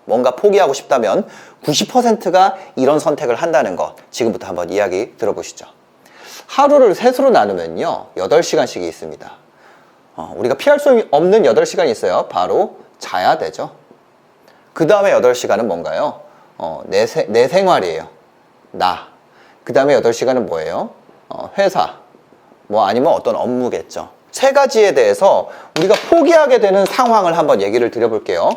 뭔가 포기하고 싶다면 90%가 이런 선택을 한다는 것, 지금부터 한번 이야기 들어보시죠. 하루를 셋으로 나누면요 8시간씩이 있습니다. 우리가 피할 수 없는 8시간이 있어요. 바로 자야 되죠. 그 다음에 8시간은 뭔가요? 내 생활이에요. 그 다음에 8시간은 뭐예요? 회사, 뭐 아니면 어떤 업무겠죠. 세 가지에 대해서 우리가 포기하게 되는 상황을 한번 얘기를 드려볼게요.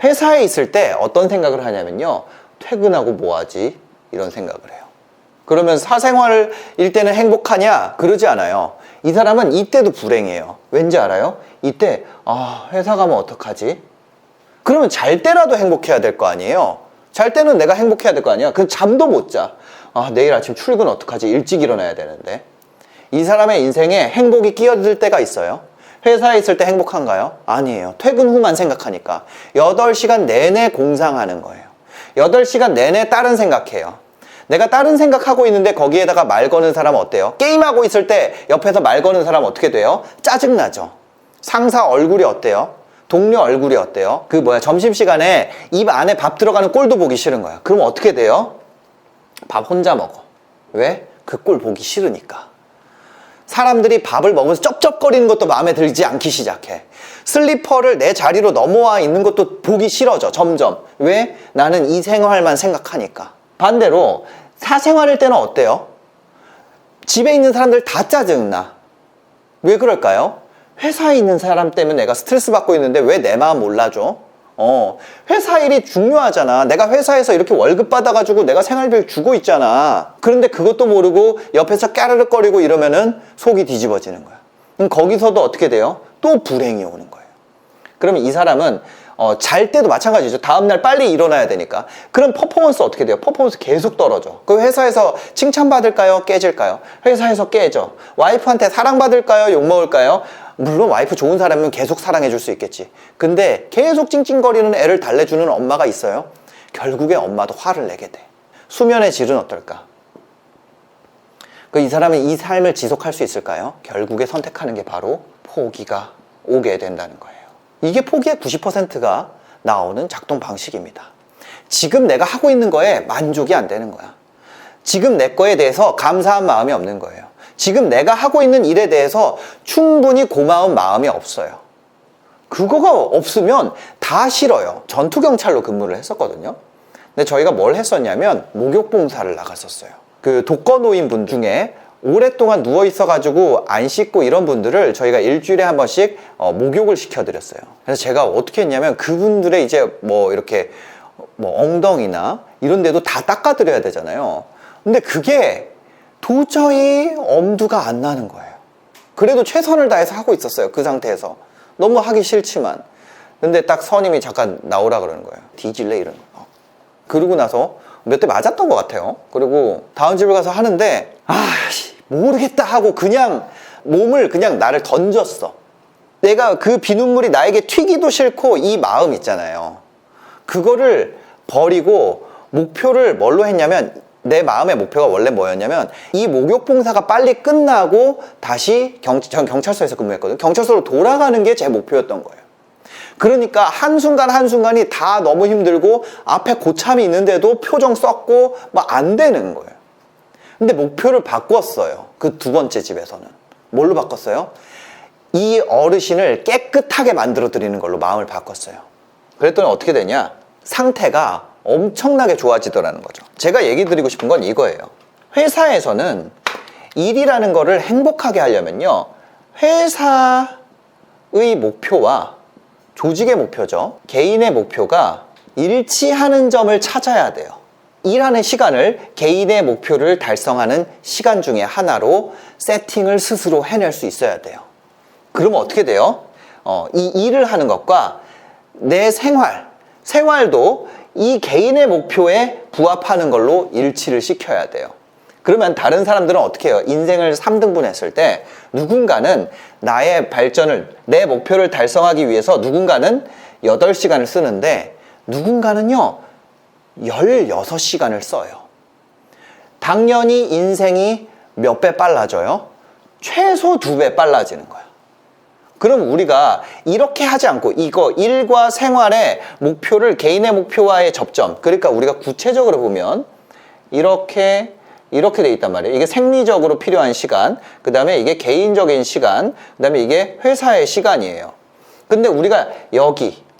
회사에 있을 때 어떤 생각을 하냐면요, 퇴근하고 뭐 하지? 이런 생각을 해요. 그러면 사생활일 때는 행복하냐? 그러지 않아요. 이 사람은 이때도 불행해요. 왠지 알아요? 이때 회사 가면 어떡하지? 그러면 잘 때라도 행복해야 될 거 아니에요? 잘 때는 내가 행복해야 될 거 아니야? 그럼 잠도 못 자. 내일 아침 출근 어떡하지? 일찍 일어나야 되는데. 이 사람의 인생에 행복이 끼어들 때가 있어요. 회사에 있을 때 행복한가요? 아니에요. 퇴근 후만 생각하니까 8시간 내내 공상하는 거예요. 8시간 내내 다른 생각해요. 내가 다른 생각하고 있는데 거기에다가 말 거는 사람 어때요? 게임하고 있을 때 옆에서 말 거는 사람 어떻게 돼요? 짜증나죠. 상사 얼굴이 어때요? 동료 얼굴이 어때요? 점심시간에 입 안에 밥 들어가는 꼴도 보기 싫은 거야. 그럼 어떻게 돼요? 밥 혼자 먹어. 왜? 그 꼴 보기 싫으니까. 사람들이 밥을 먹으면서 쩝쩝거리는 것도 마음에 들지 않기 시작해. 슬리퍼를 내 자리로 넘어와 있는 것도 보기 싫어져, 점점. 왜? 나는 이 생활만 생각하니까. 반대로 사생활일 때는 어때요? 집에 있는 사람들 다 짜증나. 왜 그럴까요? 회사에 있는 사람 때문에 내가 스트레스 받고 있는데 왜 내 마음 몰라줘? 회사 일이 중요하잖아. 내가 회사에서 이렇게 월급 받아가지고 내가 생활비를 주고 있잖아. 그런데 그것도 모르고 옆에서 까르륵거리고 이러면은 속이 뒤집어지는 거야. 그럼 거기서도 어떻게 돼요? 또 불행이 오는 거예요. 그러면 이 사람은 잘 때도 마찬가지죠. 다음날 빨리 일어나야 되니까. 그럼 퍼포먼스 어떻게 돼요? 퍼포먼스 계속 떨어져. 그 회사에서 칭찬받을까요? 깨질까요? 회사에서 깨져. 와이프한테 사랑받을까요? 욕먹을까요? 물론 와이프 좋은 사람이면 계속 사랑해줄 수 있겠지. 근데 계속 찡찡거리는 애를 달래주는 엄마가 있어요. 결국에 엄마도 화를 내게 돼. 수면의 질은 어떨까? 이 사람은 이 삶을 지속할 수 있을까요? 결국에 선택하는 게 바로 포기가 오게 된다는 거예요. 이게 포기의 90%가 나오는 작동 방식입니다. 지금 내가 하고 있는 거에 만족이 안 되는 거야. 지금 내 거에 대해서 감사한 마음이 없는 거예요. 지금 내가 하고 있는 일에 대해서 충분히 고마운 마음이 없어요. 그거가 없으면 다 싫어요. 전투경찰로 근무를 했었거든요. 근데 저희가 뭘 했었냐면 목욕봉사를 나갔었어요. 그 독거노인 분 중에 오랫동안 누워있어가지고 안 씻고 이런 분들을 저희가 일주일에 한 번씩 목욕을 시켜드렸어요. 그래서 제가 어떻게 했냐면 그분들의 이제 이렇게 엉덩이나 이런 데도 다 닦아드려야 되잖아요. 근데 그게 도저히 엄두가 안 나는 거예요. 그래도 최선을 다해서 하고 있었어요. 그 상태에서. 너무 하기 싫지만. 근데 딱 선임이 잠깐 나오라 그러는 거예요. 뒤질래? 이러는 거예요. 그러고 나서 몇 대 맞았던 것 같아요. 그리고 다음 집을 가서 하는데 모르겠다 하고 그냥 몸을 그냥 나를 던졌어. 내가 그 비눗물이 나에게 튀기도 싫고 이 마음 있잖아요. 그거를 버리고 목표를 뭘로 했냐면 내 마음의 목표가 원래 뭐였냐면 이 목욕봉사가 빨리 끝나고 다시 전 경찰서에서 근무했거든요. 경찰서로 돌아가는 게 제 목표였던 거예요. 그러니까 한순간 한순간이 다 너무 힘들고 앞에 고참이 있는데도 표정 썩고 안 되는 거예요. 근데 목표를 바꿨어요. 그 두 번째 집에서는. 뭘로 바꿨어요? 이 어르신을 깨끗하게 만들어 드리는 걸로 마음을 바꿨어요. 그랬더니 어떻게 되냐? 상태가 엄청나게 좋아지더라는 거죠. 제가 얘기 드리고 싶은 건 이거예요. 회사에서는 일이라는 거를 행복하게 하려면요, 회사의 목표와 조직의 목표죠, 개인의 목표가 일치하는 점을 찾아야 돼요. 일하는 시간을 개인의 목표를 달성하는 시간 중에 하나로 세팅을 스스로 해낼 수 있어야 돼요. 그러면 어떻게 돼요? 이 일을 하는 것과 내 생활도 이 개인의 목표에 부합하는 걸로 일치를 시켜야 돼요. 그러면 다른 사람들은 어떻게 해요? 인생을 3등분 했을 때 누군가는 나의 발전을, 내 목표를 달성하기 위해서 누군가는 8시간을 쓰는데 누군가는요 16시간을 써요. 당연히 인생이 몇 배 빨라져요? 최소 2배 빨라지는 거야. 그럼 우리가 이렇게 하지 않고 이거 일과 생활의 목표를 개인의 목표와의 접점, 그러니까 우리가 구체적으로 보면 이렇게 돼 있단 말이에요. 이게 생리적으로 필요한 시간, 그 다음에 이게 개인적인 시간, 그 다음에 이게 회사의 시간이에요. 근데 우리가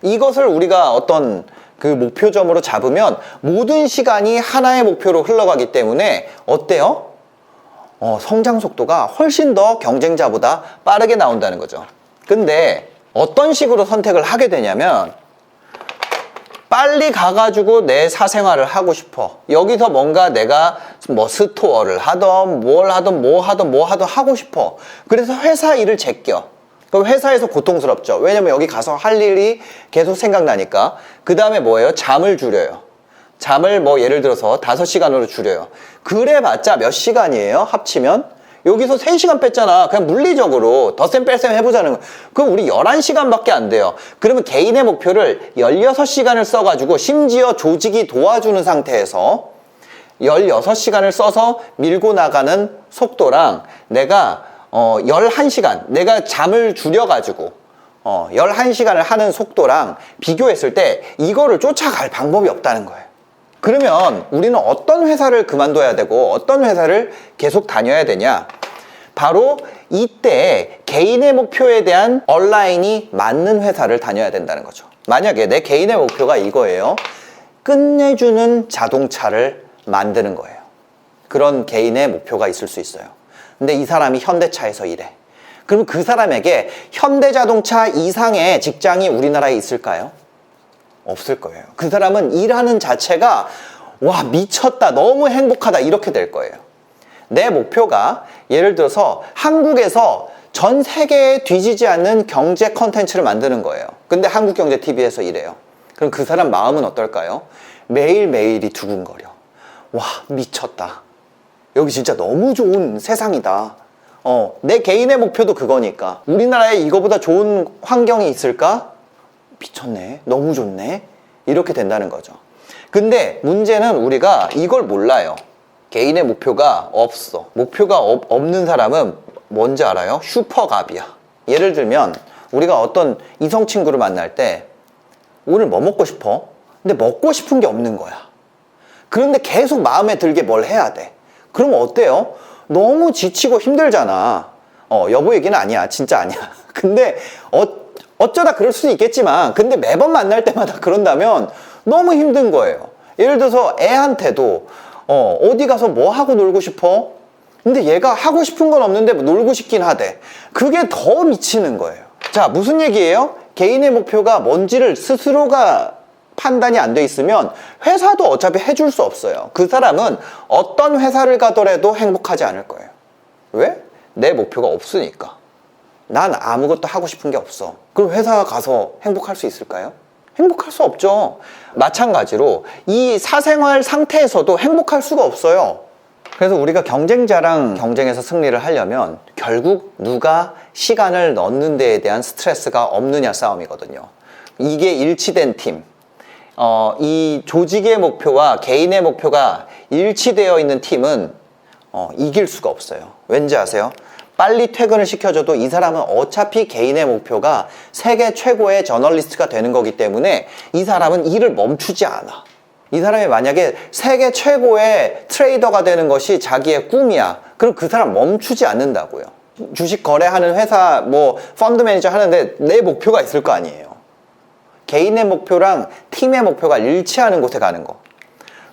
이것을 우리가 어떤 그 목표점으로 잡으면 모든 시간이 하나의 목표로 흘러가기 때문에 어때요? 성장 속도가 훨씬 더 경쟁자보다 빠르게 나온다는 거죠. 근데 어떤 식으로 선택을 하게 되냐면 빨리 가가지고 내 사생활을 하고 싶어. 여기서 뭔가 내가 뭐 스토어를 하던 뭘 하던 뭐 하던 하고 싶어. 그래서 회사 일을 제껴. 그럼 회사에서 고통스럽죠. 왜냐면 여기 가서 할 일이 계속 생각나니까. 그 다음에 뭐예요? 잠을 줄여요. 잠을 뭐 예를 들어서 5시간으로 줄여요. 그래봤자 몇 시간이에요? 합치면? 여기서 3시간 뺐잖아. 그냥 물리적으로 덧셈 뺄셈 해보자는 거야. 그럼 우리 11시간밖에 안 돼요. 그러면 개인의 목표를 16시간을 써가지고 심지어 조직이 도와주는 상태에서 16시간을 써서 밀고 나가는 속도랑 내가 11시간, 내가 잠을 줄여가지고 11시간을 하는 속도랑 비교했을 때 이거를 쫓아갈 방법이 없다는 거예요. 그러면 우리는 어떤 회사를 그만둬야 되고 어떤 회사를 계속 다녀야 되냐? 바로 이때 개인의 목표에 대한 얼라인이 맞는 회사를 다녀야 된다는 거죠. 만약에 내 개인의 목표가 이거예요. 끝내주는 자동차를 만드는 거예요. 그런 개인의 목표가 있을 수 있어요. 근데 이 사람이 현대차에서 일해. 그럼 그 사람에게 현대자동차 이상의 직장이 우리나라에 있을까요? 없을 거예요. 그 사람은 일하는 자체가 와 미쳤다 너무 행복하다 이렇게 될 거예요. 내 목표가 예를 들어서 한국에서 전 세계에 뒤지지 않는 경제 컨텐츠를 만드는 거예요. 근데 한국경제TV에서 일해요. 그럼 그 사람 마음은 어떨까요? 매일매일이 두근거려. 와 미쳤다. 여기 진짜 너무 좋은 세상이다. 내 개인의 목표도 그거니까. 우리나라에 이거보다 좋은 환경이 있을까? 미쳤네. 너무 좋네. 이렇게 된다는 거죠. 근데 문제는 우리가 이걸 몰라요. 개인의 목표가 없어. 목표가 없는 사람은 뭔지 알아요? 슈퍼갑이야. 예를 들면 우리가 어떤 이성 친구를 만날 때 오늘 뭐 먹고 싶어? 근데 먹고 싶은 게 없는 거야. 그런데 계속 마음에 들게 뭘 해야 돼. 그럼 어때요? 너무 지치고 힘들잖아. 여보 얘기는 아니야. 진짜 아니야. 근데 어쩌다 그럴 수도 있겠지만 근데 매번 만날 때마다 그런다면 너무 힘든 거예요. 예를 들어서 애한테도 어디 가서 뭐 하고 놀고 싶어? 근데 얘가 하고 싶은 건 없는데 놀고 싶긴 하대. 그게 더 미치는 거예요. 자, 무슨 얘기예요? 개인의 목표가 뭔지를 스스로가 판단이 안 돼 있으면 회사도 어차피 해줄 수 없어요. 그 사람은 어떤 회사를 가더라도 행복하지 않을 거예요. 왜? 내 목표가 없으니까. 난 아무것도 하고 싶은 게 없어. 그럼 회사 가서 행복할 수 있을까요? 행복할 수 없죠. 마찬가지로 이 사생활 상태에서도 행복할 수가 없어요. 그래서 우리가 경쟁자랑 경쟁에서 승리를 하려면 결국 누가 시간을 넣는 데에 대한 스트레스가 없느냐 싸움이거든요. 이게 일치된 팀, 이 조직의 목표와 개인의 목표가 일치되어 있는 팀은 이길 수가 없어요. 왠지 아세요? 빨리 퇴근을 시켜줘도 이 사람은 어차피 개인의 목표가 세계 최고의 저널리스트가 되는 거기 때문에 이 사람은 일을 멈추지 않아. 이 사람이 만약에 세계 최고의 트레이더가 되는 것이 자기의 꿈이야. 그럼 그 사람 멈추지 않는다고요. 주식 거래하는 회사 뭐 펀드 매니저 하는데 내 목표가 있을 거 아니에요. 개인의 목표랑 팀의 목표가 일치하는 곳에 가는 거.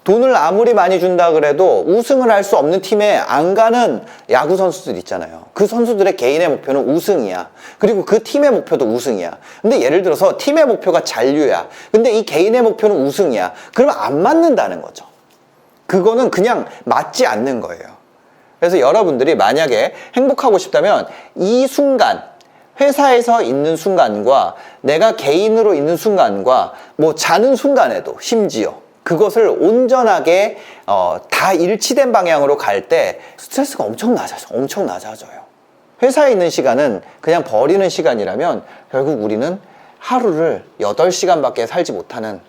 돈을 아무리 많이 준다 그래도 우승을 할 수 없는 팀에 안 가는 야구 선수들 있잖아요. 그 선수들의 개인의 목표는 우승이야. 그리고 그 팀의 목표도 우승이야. 근데 예를 들어서 팀의 목표가 잔류야. 근데 이 개인의 목표는 우승이야. 그러면 안 맞는다는 거죠. 그거는 그냥 맞지 않는 거예요. 그래서 여러분들이 만약에 행복하고 싶다면 이 순간, 회사에서 있는 순간과 내가 개인으로 있는 순간과 뭐 자는 순간에도 심지어 그것을 온전하게 다 일치된 방향으로 갈 때 스트레스가 엄청 낮아져요. 회사에 있는 시간은 그냥 버리는 시간이라면 결국 우리는 하루를 8시간밖에 살지 못하는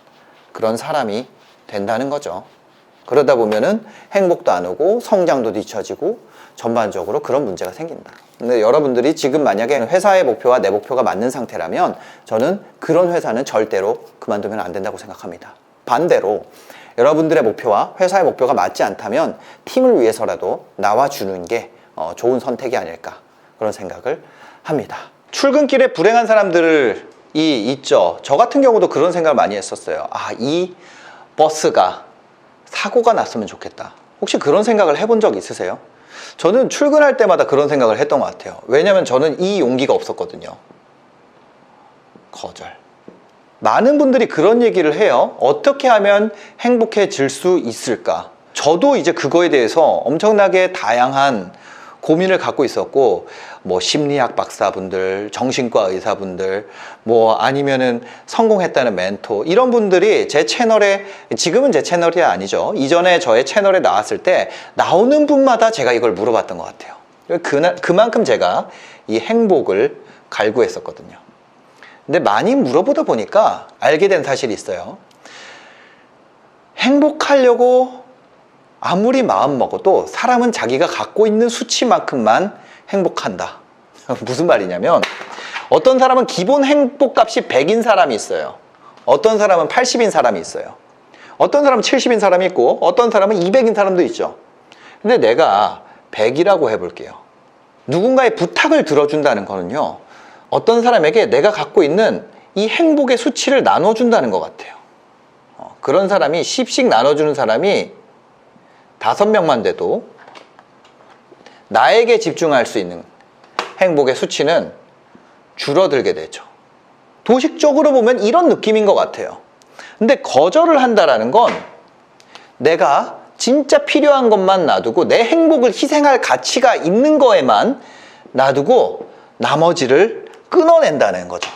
그런 사람이 된다는 거죠. 그러다 보면은 행복도 안 오고 성장도 뒤처지고 전반적으로 그런 문제가 생긴다. 근데 여러분들이 지금 만약에 회사의 목표와 내 목표가 맞는 상태라면 저는 그런 회사는 절대로 그만두면 안 된다고 생각합니다. 반대로 여러분들의 목표와 회사의 목표가 맞지 않다면 팀을 위해서라도 나와주는 게 좋은 선택이 아닐까 그런 생각을 합니다. 출근길에 불행한 사람들이 있죠. 저 같은 경우도 그런 생각을 많이 했었어요. 이 버스가 사고가 났으면 좋겠다. 혹시 그런 생각을 해본 적 있으세요? 저는 출근할 때마다 그런 생각을 했던 것 같아요. 왜냐면 저는 이 용기가 없었거든요. 거절. 많은 분들이 그런 얘기를 해요. 어떻게 하면 행복해질 수 있을까? 저도 이제 그거에 대해서 엄청나게 다양한 고민을 갖고 있었고, 심리학 박사분들, 정신과 의사분들, 아니면은 성공했다는 멘토, 이런 분들이 제 채널에, 지금은 제 채널이 아니죠. 이전에 저의 채널에 나왔을 때 나오는 분마다 제가 이걸 물어봤던 것 같아요. 그만큼 제가 이 행복을 갈구했었거든요. 근데 많이 물어보다 보니까 알게 된 사실이 있어요. 행복하려고 아무리 마음 먹어도 사람은 자기가 갖고 있는 수치만큼만 행복한다. 무슨 말이냐면 어떤 사람은 기본 행복값이 100인 사람이 있어요. 어떤 사람은 80인 사람이 있어요. 어떤 사람은 70인 사람이 있고 어떤 사람은 200인 사람도 있죠. 근데 내가 100이라고 해볼게요. 누군가의 부탁을 들어준다는 거는요, 어떤 사람에게 내가 갖고 있는 이 행복의 수치를 나눠준다는 것 같아요. 그런 사람이 10씩 나눠주는 사람이 5명만 돼도 나에게 집중할 수 있는 행복의 수치는 줄어들게 되죠. 도식적으로 보면 이런 느낌인 것 같아요. 근데 거절을 한다라는 건 내가 진짜 필요한 것만 놔두고 내 행복을 희생할 가치가 있는 거에만 놔두고 나머지를 끊어낸다는 거죠.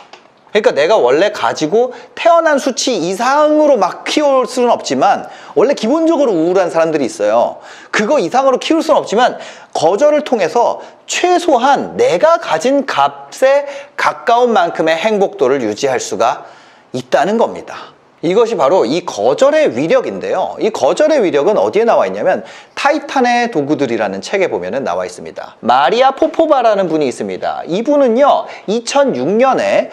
그러니까 내가 원래 가지고 태어난 수치 이상으로 막 키울 수는 없지만, 원래 기본적으로 우울한 사람들이 있어요. 그거 이상으로 키울 수는 없지만 거절을 통해서 최소한 내가 가진 값에 가까운 만큼의 행복도를 유지할 수가 있다는 겁니다. 이것이 바로 이 거절의 위력인데요. 이 거절의 위력은 어디에 나와 있냐면 타이탄의 도구들이라는 책에 보면 나와 있습니다. 마리아 포포바라는 분이 있습니다. 이분은요 2006년에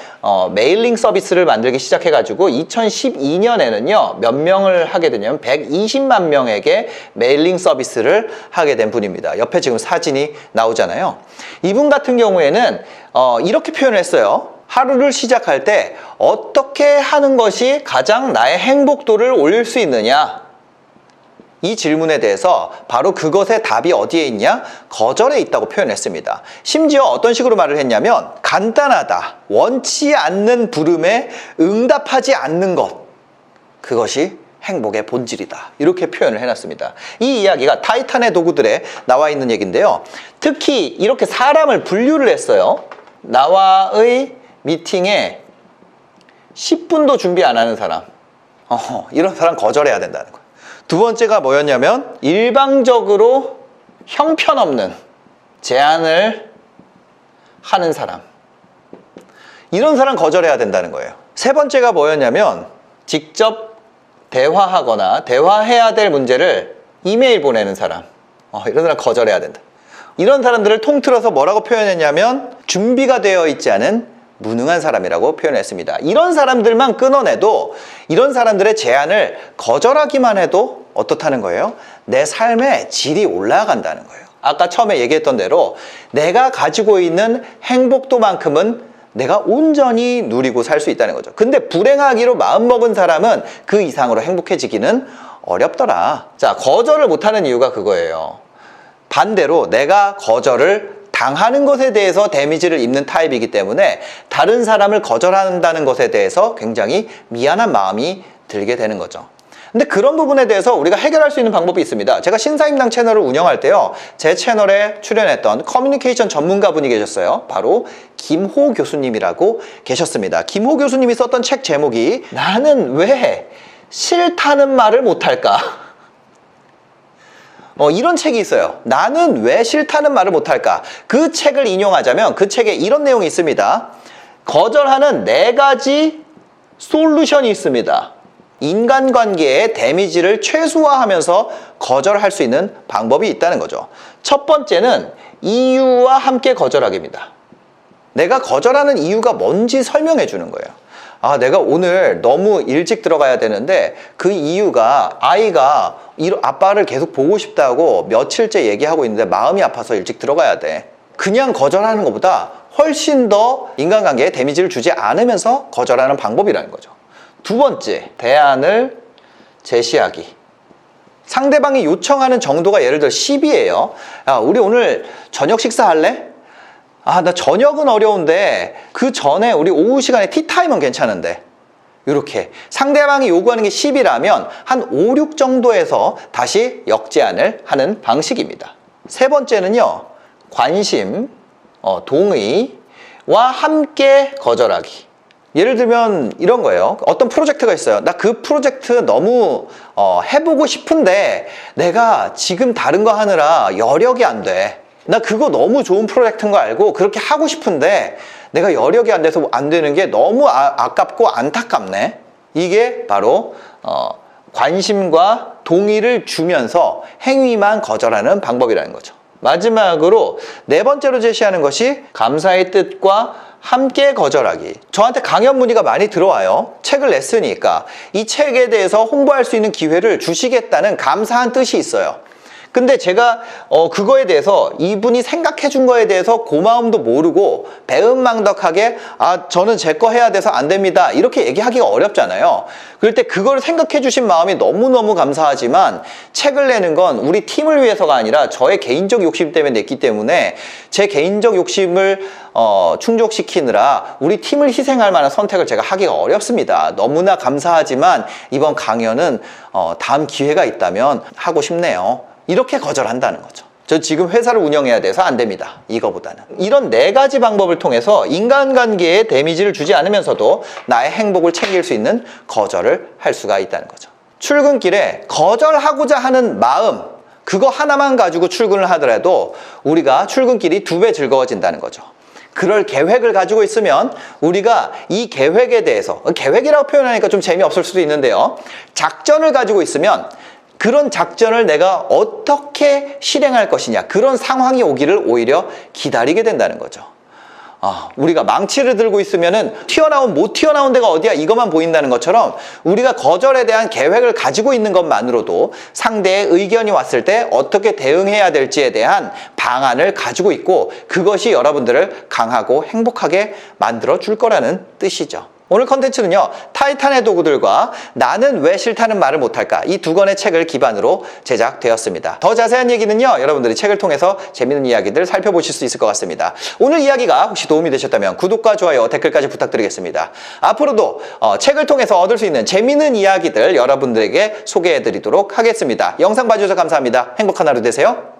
메일링 서비스를 만들기 시작해가지고 2012년에는요 몇 명을 하게 되냐면 120만 명에게 메일링 서비스를 하게 된 분입니다. 옆에 지금 사진이 나오잖아요. 이분 같은 경우에는 이렇게 표현을 했어요. 하루를 시작할 때 어떻게 하는 것이 가장 나의 행복도를 올릴 수 있느냐? 이 질문에 대해서 바로 그것의 답이 어디에 있냐? 거절에 있다고 표현했습니다. 심지어 어떤 식으로 말을 했냐면 간단하다. 원치 않는 부름에 응답하지 않는 것. 그것이 행복의 본질이다. 이렇게 표현을 해놨습니다. 이 이야기가 타이탄의 도구들에 나와 있는 얘기인데요. 특히 이렇게 사람을 분류를 했어요. 나와의 미팅에 10분도 준비 안 하는 사람, 이런 사람 거절해야 된다는 거예요. 두 번째가 뭐였냐면 일방적으로 형편없는 제안을 하는 사람, 이런 사람 거절해야 된다는 거예요. 세 번째가 뭐였냐면 직접 대화하거나 대화해야 될 문제를 이메일 보내는 사람, 이런 사람 거절해야 된다. 이런 사람들을 통틀어서 뭐라고 표현했냐면 준비가 되어 있지 않은 무능한 사람이라고 표현했습니다. 이런 사람들만 끊어내도, 이런 사람들의 제안을 거절하기만 해도 어떻다는 거예요? 내 삶의 질이 올라간다는 거예요. 아까 처음에 얘기했던 대로 내가 가지고 있는 행복도만큼은 내가 온전히 누리고 살 수 있다는 거죠. 근데 불행하기로 마음먹은 사람은 그 이상으로 행복해지기는 어렵더라. 자, 거절을 못하는 이유가 그거예요. 반대로 내가 거절을 당하는 것에 대해서 데미지를 입는 타입이기 때문에 다른 사람을 거절한다는 것에 대해서 굉장히 미안한 마음이 들게 되는 거죠. 근데 그런 부분에 대해서 우리가 해결할 수 있는 방법이 있습니다. 제가 신사임당 채널을 운영할 때요, 제 채널에 출연했던 커뮤니케이션 전문가분이 계셨어요. 바로 김호 교수님이라고 계셨습니다. 김호 교수님이 썼던 책 제목이 나는 왜 싫다는 말을 못할까? 이런 책이 있어요. 나는 왜 싫다는 말을 못할까? 그 책을 인용하자면 그 책에 이런 내용이 있습니다. 거절하는 4가지 솔루션이 있습니다. 인간관계의 데미지를 최소화하면서 거절할 수 있는 방법이 있다는 거죠. 첫 번째는 이유와 함께 거절하기입니다. 내가 거절하는 이유가 뭔지 설명해 주는 거예요. 아, 내가 오늘 너무 일찍 들어가야 되는데 그 이유가 아이가 아빠를 계속 보고 싶다고 며칠째 얘기하고 있는데 마음이 아파서 일찍 들어가야 돼. 그냥 거절하는 것보다 훨씬 더 인간관계에 데미지를 주지 않으면서 거절하는 방법이라는 거죠. 두 번째, 대안을 제시하기. 상대방이 요청하는 정도가 예를 들어 10이에요. 야, 우리 오늘 저녁 식사할래? 아, 나 저녁은 어려운데 그 전에 우리 오후 시간에 티타임은 괜찮은데. 이렇게 상대방이 요구하는 게 10이라면 한 5, 6 정도에서 다시 역제안을 하는 방식입니다. 세 번째는요, 관심, 동의와 함께 거절하기. 예를 들면 이런 거예요. 어떤 프로젝트가 있어요. 나 그 프로젝트 너무 해보고 싶은데 내가 지금 다른 거 하느라 여력이 안 돼. 나 그거 너무 좋은 프로젝트인 거 알고 그렇게 하고 싶은데 내가 여력이 안 돼서 안 되는 게 너무 아깝고 안타깝네. 이게 바로 관심과 동의를 주면서 행위만 거절하는 방법이라는 거죠. 마지막으로 네 번째로 제시하는 것이 감사의 뜻과 함께 거절하기. 저한테 강연 문의가 많이 들어와요. 책을 냈으니까 이 책에 대해서 홍보할 수 있는 기회를 주시겠다는 감사한 뜻이 있어요. 근데 제가 그거에 대해서 이분이 생각해 준 거에 대해서 고마움도 모르고 배은망덕하게 저는 제 거 해야 돼서 안 됩니다 이렇게 얘기하기가 어렵잖아요. 그럴 때 그걸 생각해 주신 마음이 너무너무 감사하지만 책을 내는 건 우리 팀을 위해서가 아니라 저의 개인적 욕심 때문에 냈기 때문에 제 개인적 욕심을 충족시키느라 우리 팀을 희생할 만한 선택을 제가 하기가 어렵습니다. 너무나 감사하지만 이번 강연은 다음 기회가 있다면 하고 싶네요. 이렇게 거절한다는 거죠. 저 지금 회사를 운영해야 돼서 안 됩니다. 이거보다는. 이런 네 가지 방법을 통해서 인간관계에 데미지를 주지 않으면서도 나의 행복을 챙길 수 있는 거절을 할 수가 있다는 거죠. 출근길에 거절하고자 하는 마음, 그거 하나만 가지고 출근을 하더라도 우리가 출근길이 2배 즐거워진다는 거죠. 그럴 계획을 가지고 있으면 우리가 이 계획에 대해서, 계획이라고 표현하니까 좀 재미없을 수도 있는데요. 작전을 가지고 있으면 그런 작전을 내가 어떻게 실행할 것이냐, 그런 상황이 오기를 오히려 기다리게 된다는 거죠. 우리가 망치를 들고 있으면은 못 튀어나온 데가 어디야 이것만 보인다는 것처럼 우리가 거절에 대한 계획을 가지고 있는 것만으로도 상대의 의견이 왔을 때 어떻게 대응해야 될지에 대한 방안을 가지고 있고 그것이 여러분들을 강하고 행복하게 만들어 줄 거라는 뜻이죠. 오늘 컨텐츠는요, 타이탄의 도구들과 나는 왜 싫다는 말을 못할까, 이 2권의 책을 기반으로 제작되었습니다. 더 자세한 얘기는요, 여러분들이 책을 통해서 재밌는 이야기들 살펴보실 수 있을 것 같습니다. 오늘 이야기가 혹시 도움이 되셨다면 구독과 좋아요, 댓글까지 부탁드리겠습니다. 앞으로도 책을 통해서 얻을 수 있는 재밌는 이야기들 여러분들에게 소개해드리도록 하겠습니다. 영상 봐주셔서 감사합니다. 행복한 하루 되세요.